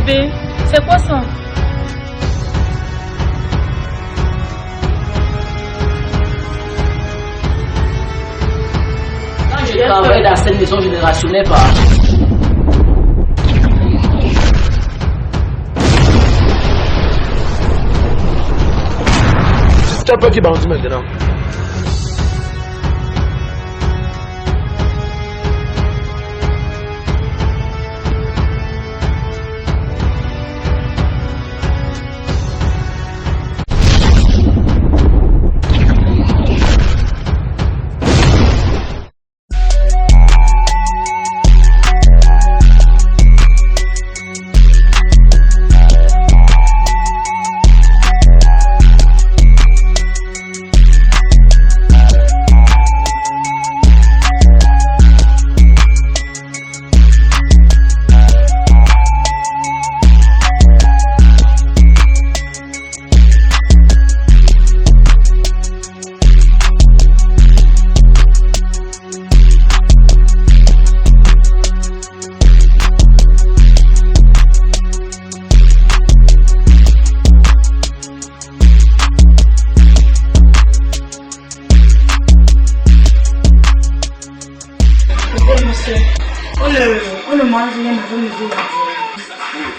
bébé, c'est quoi ça? Quand je travaille dans cette maison, je ne rationnais pas. Tu as peur qu'il bandit maintenant?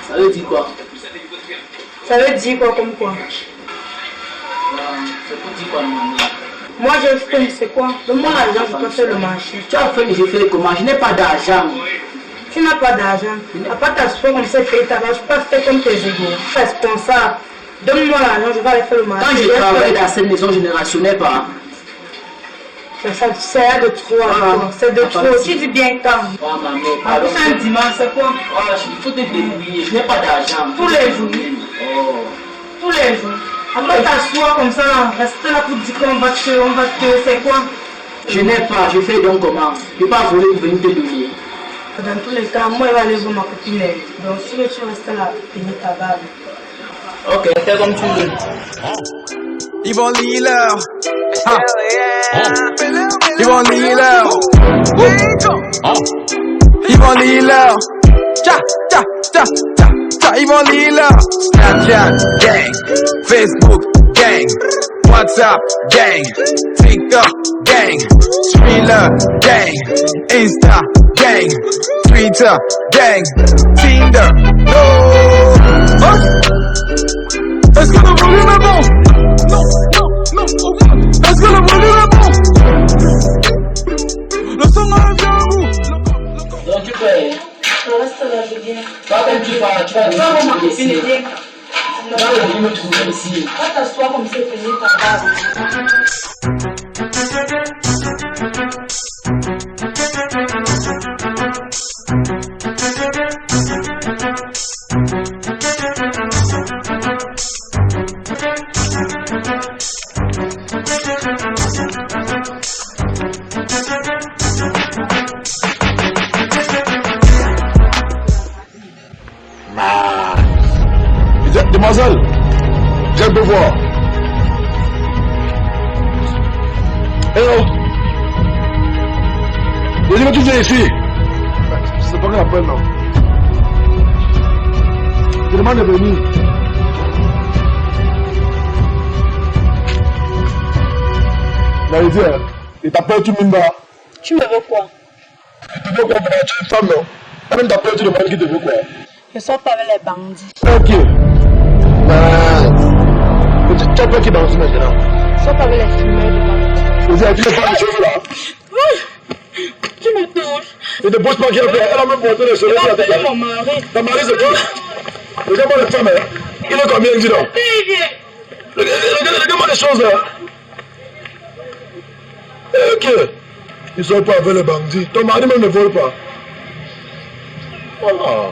Ça veut dire quoi? Ça veut dire quoi comme quoi? Ça veut dire quoi, maman? Moi j'ai fait, c'est quoi? Donne-moi l'argent, je peux faire le marché. Tu as fait, mais j'ai fait comment? Je n'ai pas d'argent. Tu n'as pas d'argent. À part t'asseoir comme ça, faire ta marche, pas faire comme tes égaux. Responsable. Donne-moi l'argent, je vais aller faire le marché. Quand je travaille dans cette maison, je ne rationnais pas. C'est de trop, c'est de trop. Tu dis bien quand. Oh, maman, pardon. C'est un dimanche, c'est quoi? Oh, il faut te débrouiller, je n'ai pas d'argent. Tous les jours. Oh. Tous les jours. Après t'asseoir comme ça, rester là pour dire qu'on va te, c'est quoi? Je n'ai pas, je fais donc comment? Je ne vais pas voler pour venir te donner. Dans tous les cas, moi, je vais aller voir ma copine. Donc, si tu restes là, finis ta balle. Ok, fais comme tu veux. Yvonne Liller. Yvonne Liller. Yvonne Liller. Cha, cha, cha, cha, cha, Yvonne Liller. Snapchat gang. Facebook gang. WhatsApp gang. TikTok gang. Thriller gang. Insta gang. Twitter gang. Tinder. No. Est-ce que le volume est bon? Non, non, non, est-ce que le volume est bon? Le son a bien un goût. Donc tu fais? Je reste là, je viens. Toi, quand tu vas ma copine est bien. je vais me trouver ici. Va t'asseoir comme ça, finis ta balle. Demoiselle, j'aime te voir. Hello. Je dis que tu viens ici. C'est pas qu'on appelle, non. Je demande de venir. Marie-Dieu, il t'appelle tu Mimba. Tu me veux quoi? Tu veux quoi? Tu es une femme, non? Elle-même t'appelle, tu demandes qui te veut quoi? Je sors pas avec les bandits. Ok. Tu as peur qui bandit maintenant? Je sors pas avec les fumeurs de bandits. Je dis, tu fais pas les choses là. Tu me touches. Ne te pose pas qui a fait. Elle a même porté les cheveux sur la tête. Mon mari. Ta mari c'est qui? Regarde-moi les femmes, hein. Il est combien, dis donc? Regarde-moi les choses là. Ok. Ils ne sont pas avec les bandits. Ton mari même ne vole pas. Voilà.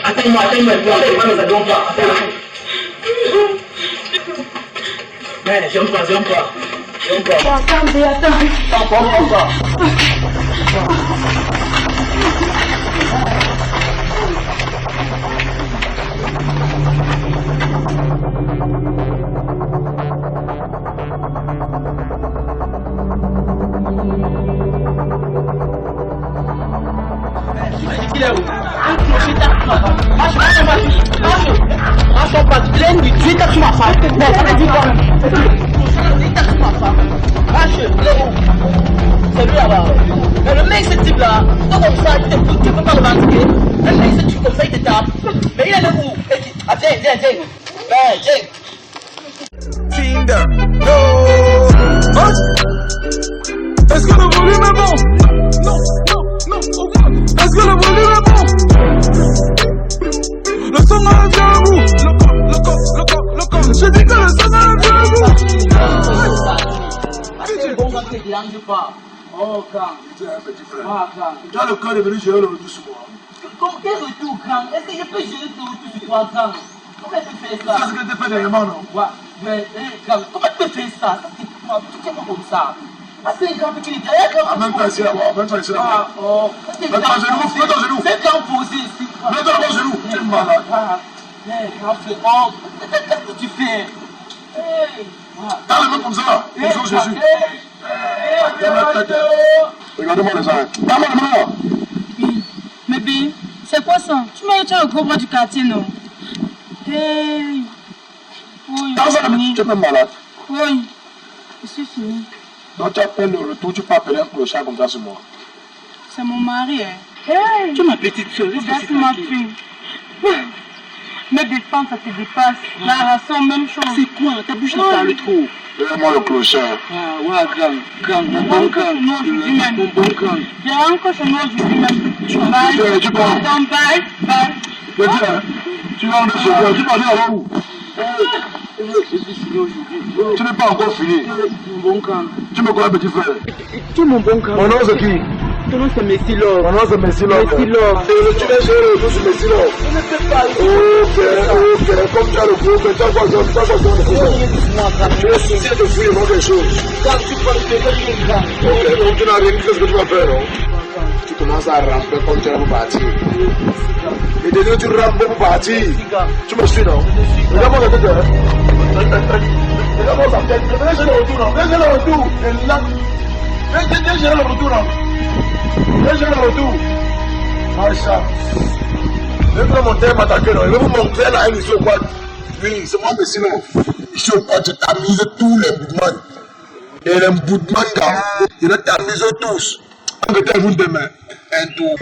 Attends-moi, attends-moi, attends-moi, Mais j'aime pas. Attends. C'est lui là-bas. Mais le mec, ce type-là, toi comme ça, tu peux pas le revendiquer. Le mec, ce type comme ça, il te tape. Mais il est où? Ah, viens. Tinder, no. Est-ce que le volume est bon? Non. Est-ce que le volume est bon? Le son a bien à vous. Le corps. Je dis que le son a bien à vous. C'est bon, ça ne te dérange pas. Oh, quand. Quand le corps est venu gérer le retour sur moi. Comme quel retour, quand? Est-ce que je peux gérer ton retour sur toi, quand? Comment tu fais ça? C'est ce que tu fais dernièrement, non? Ouais, mais, comment tu fais ça? Tu fais pas comme ça. Ah, c'est un grand petit derrière, quand Même pas ici, même pas ici. Ah, oh. Mets ton genou. C'est quand posé ici. Mets ton genou. Tu es malade. Qu'est-ce que tu fais? T'as le main comme ça. Bonjour Jésus. Regardez-moi les oreilles. Donne-moi le main. Mais bien, c'est quoi ça? Tu m'as dit au gros bras du quartier, non? Hey. Oui, Tu es même malade. Oui, je suis fini. Donc tu appelles le retour, tu peux appeler un clochard comme ça sur moi. C'est mon mari, hein? Hey. Tu es ma petite soeur. Regarde ma fille. Mes dépenses, ça te dépasse. La ration, même chose. C'est quoi? Ta bouche ne parle trop. Donne-moi le clochard. Ah, ouais, gang, mon bon gang. J'ai encore chez moi aujourd'hui même. Tu parles. Donc, bye. Tu vas en chez toi, tu parles avant où? Tu n'es pas encore fini. Mon bon gang. Tu me connais, petit frère? Qui est mon bon gang? Mon nom c'est qui? Ton nom c'est Messi Love. Mon nom c'est Messi Love. Messi Love. Tu viens gérer le retour sur Messi Love. Je ne sais pas. Ok. Comme tu as le gros, tu as quoi besoin de faire? Tu es soucié de fouiller dans quelque chose. Quand tu parles de quelqu'un, Ok, donc tu n'as rien dit, qu'est-ce que tu vas faire, non? Tu commences à ramper comme tu es là pour partir. Et de nous, tu rampes pour partir. Tu me suis, non? Regarde-moi la tête, hein? Regarde-moi sa tête. Viens gérer le retour, non? Viens gérer le retour. Viens gérer le retour, non? Viens gérer le retour. Maïcha. Je vais monter m'attaquer, non? Je vais vous montrer la haine ici au quad. Oui, c'est moi, mais sinon, ici au quad, je tamise tous les boudemans. Et les boudemans, il les tamise tous. Vous demain, un tour.